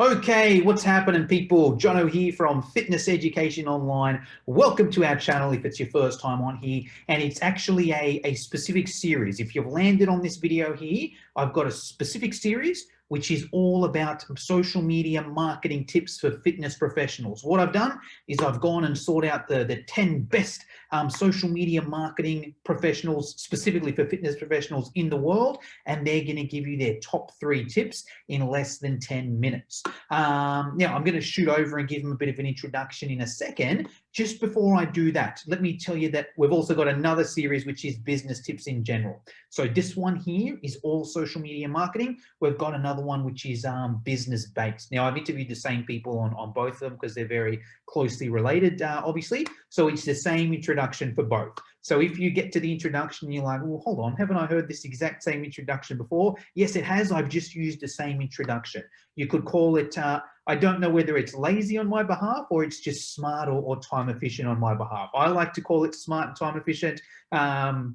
Okay, what's happening, people? Jono here from Fitness Education Online. Welcome to our channel if it's your first time on here. And it's actually a specific series. If you've landed on this video here, I've got a specific series which is all about social media marketing tips for fitness professionals. What I've done is I've gone and sought out the 10 best social media marketing professionals, specifically for fitness professionals in the world, and they're going to give you their top 3 tips in less than 10 minutes. Now, I'm going to shoot over and give them a bit of an introduction in a second. Just before I do that, let me tell you that we've also got another series, which is business tips in general. So this one here is all social media marketing. We've got another one, which is business based. Now, I've interviewed the same people on both of them because they're very closely related, obviously. So it's the same introduction for both. So if you get to the introduction and you're like, well, hold on, haven't I heard this exact same introduction before? Yes, it has. I've just used the same introduction. You could call it, I don't know whether it's lazy on my behalf or it's just smart or time efficient on my behalf. I like to call it smart and time efficient.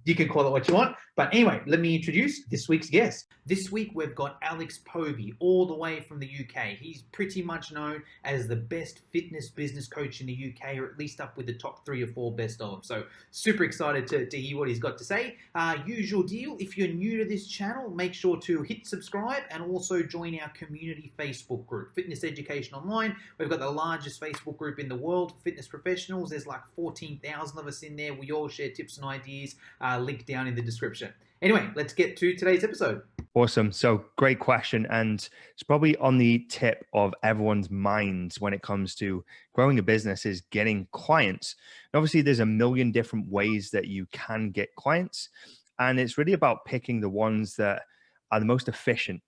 You can call it what you want. But anyway, let me introduce this week's guest. This week, we've got Alex Povey, all the way from the UK. He's pretty much known as the best fitness business coach in the UK, or at least up with the top 3 or 4 best of them. So super excited to hear what he's got to say. Usual deal, if you're new to this channel, make sure to hit subscribe and also join our community Facebook group, Fitness Education Online. We've got the largest Facebook group in the world for fitness professionals. There's like 14,000 of us in there. We all share tips and ideas. Link down in the description. Anyway, let's get to today's episode. Awesome. So great question. And it's probably on the tip of everyone's minds when it comes to growing a business is getting clients. And obviously, there's a million different ways that you can get clients. And it's really about picking the ones that are the most efficient.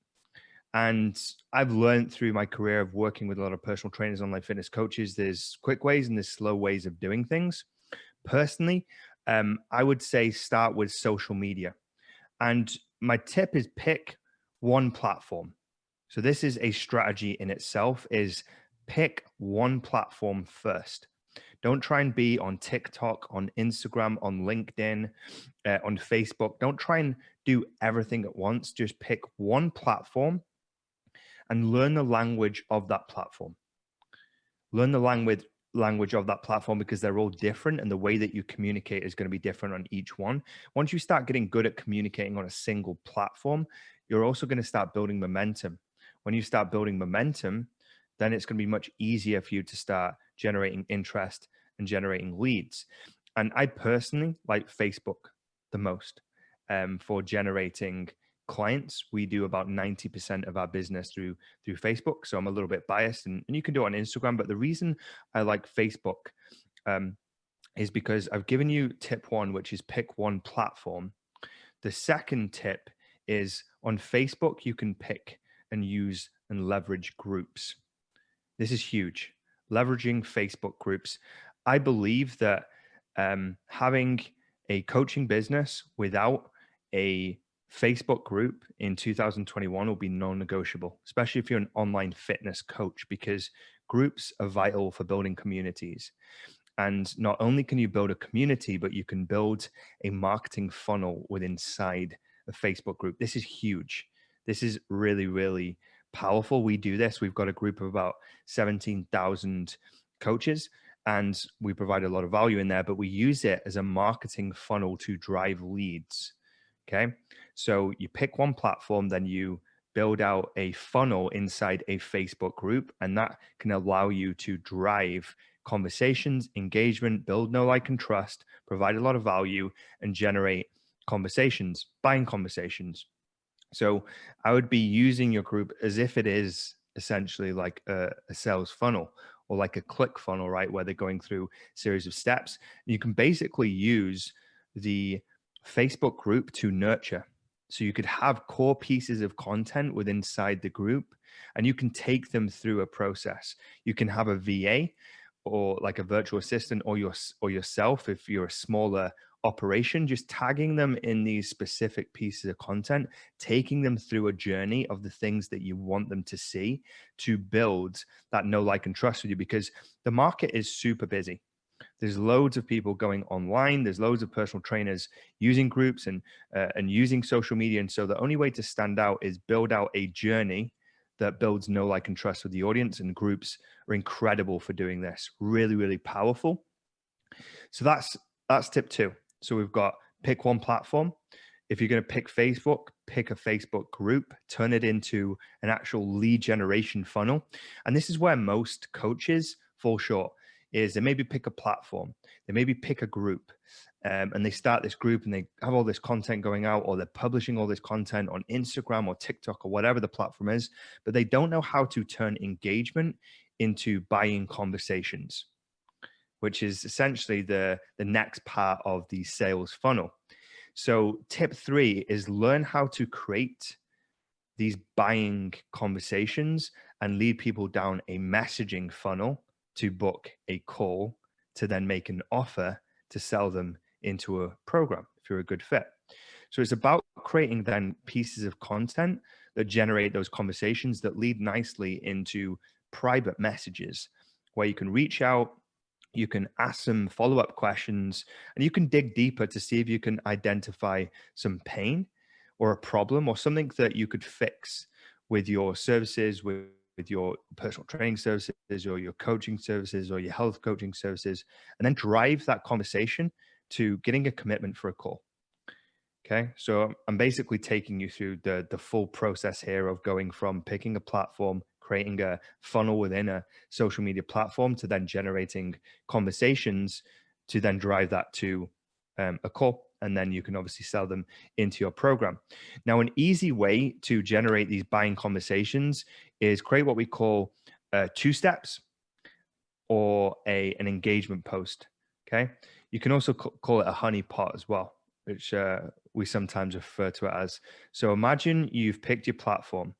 And I've learned through my career of working with a lot of personal trainers, online fitness coaches, there's quick ways and there's slow ways of doing things. Personally, I would say start with social media. And my tip is pick one platform. So this is a strategy in itself, is pick one platform first. Don't try and be on TikTok, on Instagram, on LinkedIn, on Facebook. Don't try and do everything at once. Just pick one platform and learn the language of that platform. Learn the language of that platform because they're all different and the way that you communicate is going to be different on each one. Once you start getting good at communicating on a single platform, you're also going to start building momentum. When you start building momentum, then it's going to be much easier for you to start generating interest and generating leads. And I personally like Facebook the most for generating clients. We do about 90% of our business through Facebook. So I'm a little bit biased and you can do it on Instagram. But the reason I like Facebook is because I've given you tip 1, which is pick one platform. The second tip is on Facebook, you can pick and use and leverage groups. This is huge. Leveraging Facebook groups. I believe that having a coaching business without a Facebook group in 2021 will be non-negotiable, especially if you're an online fitness coach, because groups are vital for building communities. And not only can you build a community, but you can build a marketing funnel inside a Facebook group. This is huge. This is really, really powerful. We do this. We've got a group of about 17,000 coaches and we provide a lot of value in there, but we use it as a marketing funnel to drive leads. Okay. So you pick one platform, then you build out a funnel inside a Facebook group, and that can allow you to drive conversations, engagement, build know, like, and trust, provide a lot of value, and generate conversations, buying conversations. So I would be using your group as if it is essentially like a sales funnel or like a click funnel, right? Where they're going through a series of steps. And you can basically use the Facebook group to nurture. So you could have core pieces of content within inside the group and you can take them through a process. You can have a VA or like a virtual assistant or yourself if you're a smaller operation, just tagging them in these specific pieces of content, taking them through a journey of the things that you want them to see to build that know, like, and trust with you, because the market is super busy. There's loads of people going online. There's loads of personal trainers using groups and using social media. And so the only way to stand out is build out a journey that builds know, like, and trust with the audience, and groups are incredible for doing this. Really, really powerful. So that's tip 2. So we've got pick one platform. If you're going to pick Facebook, pick a Facebook group, turn it into an actual lead generation funnel. And this is where most coaches fall short, is they maybe pick a platform, they maybe pick a group, and they start this group and they have all this content going out, or they're publishing all this content on Instagram or TikTok or whatever the platform is, but they don't know how to turn engagement into buying conversations, which is essentially the next part of the sales funnel. So tip 3 is learn how to create these buying conversations and lead people down a messaging funnel to book a call, to then make an offer to sell them into a program if you're a good fit. So it's about creating then pieces of content that generate those conversations that lead nicely into private messages where you can reach out, you can ask some follow-up questions, and you can dig deeper to see if you can identify some pain or a problem or something that you could fix with your services, with your personal training services or your coaching services or your health coaching services, and then drive that conversation to getting a commitment for a call. Okay, so I'm basically taking you through the full process here of going from picking a platform, creating a funnel within a social media platform, to then generating conversations to then drive that to a call. And then you can obviously sell them into your program. Now, an easy way to generate these buying conversations is create what we call 2 steps or an engagement post. Okay, you can also call it a honey pot as well, which we sometimes refer to it as. So imagine you've picked your platform.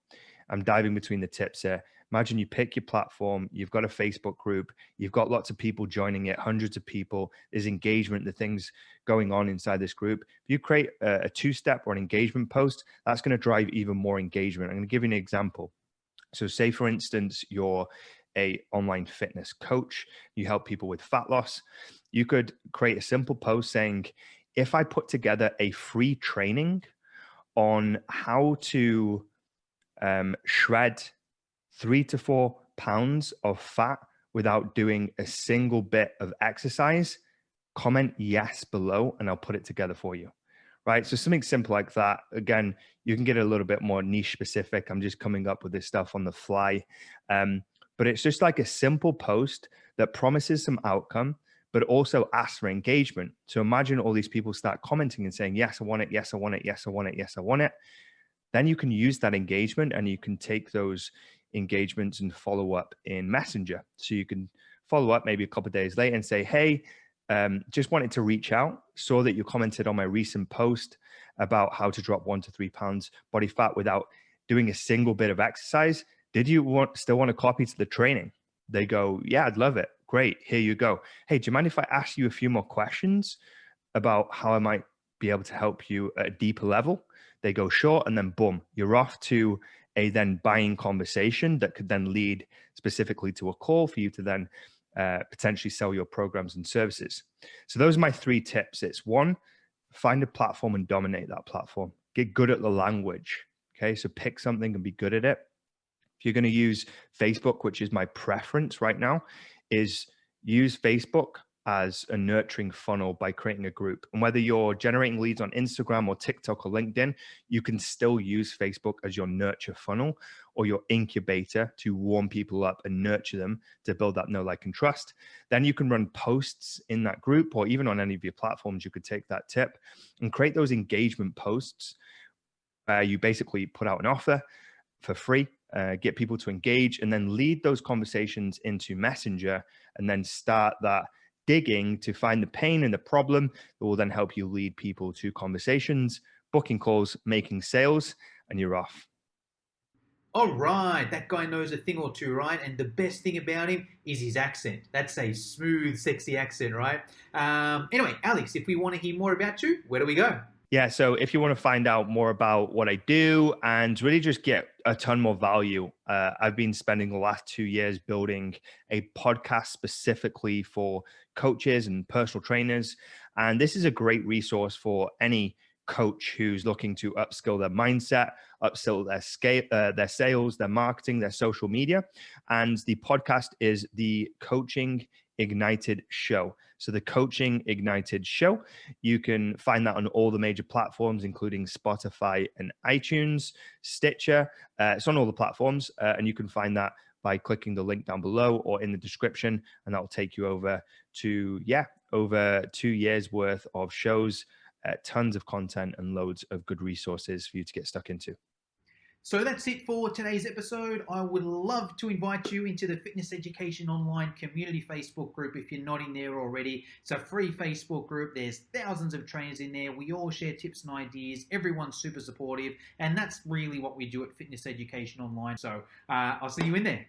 I'm diving between the tips here. Imagine you pick your platform, you've got a Facebook group, you've got lots of people joining it, hundreds of people, there's engagement, the things going on inside this group. If you create a 2-step or an engagement post, that's going to drive even more engagement. I'm going to give you an example. So say, for instance, you're a online fitness coach, you help people with fat loss. You could create a simple post saying, if I put together a free training on how to shred 3 to 4 pounds of fat without doing a single bit of exercise, comment yes below and I'll put it together for you. Right? So something simple like that. Again, you can get a little bit more niche specific. I'm just coming up with this stuff on the fly. But it's just like a simple post that promises some outcome, but also asks for engagement. So imagine all these people start commenting and saying, yes, I want it. Yes, I want it. Yes, I want it. Yes, I want it. Then you can use that engagement and you can take those engagements and follow up in Messenger. So you can follow up maybe a couple of days later and say, hey, just wanted to reach out, saw that you commented on my recent post about how to drop 1 to 3 pounds body fat without doing a single bit of exercise. Did you still want a copy to the training? They go, yeah, I'd love it. Great. Here you go. Hey, do you mind if I ask you a few more questions about how I might be able to help you at a deeper level? They go, sure. And then boom, you're off to a then buying conversation that could then lead specifically to a call for you to then potentially sell your programs and services. So those are my 3 tips. It's 1, find a platform and dominate that platform. Get good at the language. Okay, so pick something and be good at it. If you're going to use Facebook, which is my preference right now, is use Facebook as a nurturing funnel by creating a group. And whether you're generating leads on Instagram or TikTok or LinkedIn, you can still use Facebook as your nurture funnel or your incubator to warm people up and nurture them to build that know, like, and trust. Then you can run posts in that group, or even on any of your platforms, you could take that tip and create those engagement posts where you basically put out an offer for free, get people to engage, and then lead those conversations into Messenger, and then start that digging to find the pain and the problem that will then help you lead people to conversations, booking calls, making sales, and you're off. All right, that guy knows a thing or two, right? And the best thing about him is his accent. That's a smooth, sexy accent, right? Anyway, Alex, if we want to hear more about you, where do we go? Yeah, so if you want to find out more about what I do and really just get a ton more value, I've been spending the last 2 years building a podcast specifically for coaches and personal trainers. And this is a great resource for any coach who's looking to upskill their mindset, upskill their sales, their marketing, their social media. And the podcast is the Coaching Ignited Show. So the Coaching Ignited Show, you can find that on all the major platforms, including Spotify and iTunes, Stitcher. It's on all the platforms, and you can find that by clicking the link down below or in the description, and that will take you over to, over 2 years worth of shows, tons of content and loads of good resources for you to get stuck into. So that's it for today's episode. I would love to invite you into the Fitness Education Online Community Facebook group if you're not in there already. It's a free Facebook group. There's thousands of trainers in there. We all share tips and ideas. Everyone's super supportive. And that's really what we do at Fitness Education Online. So I'll see you in there.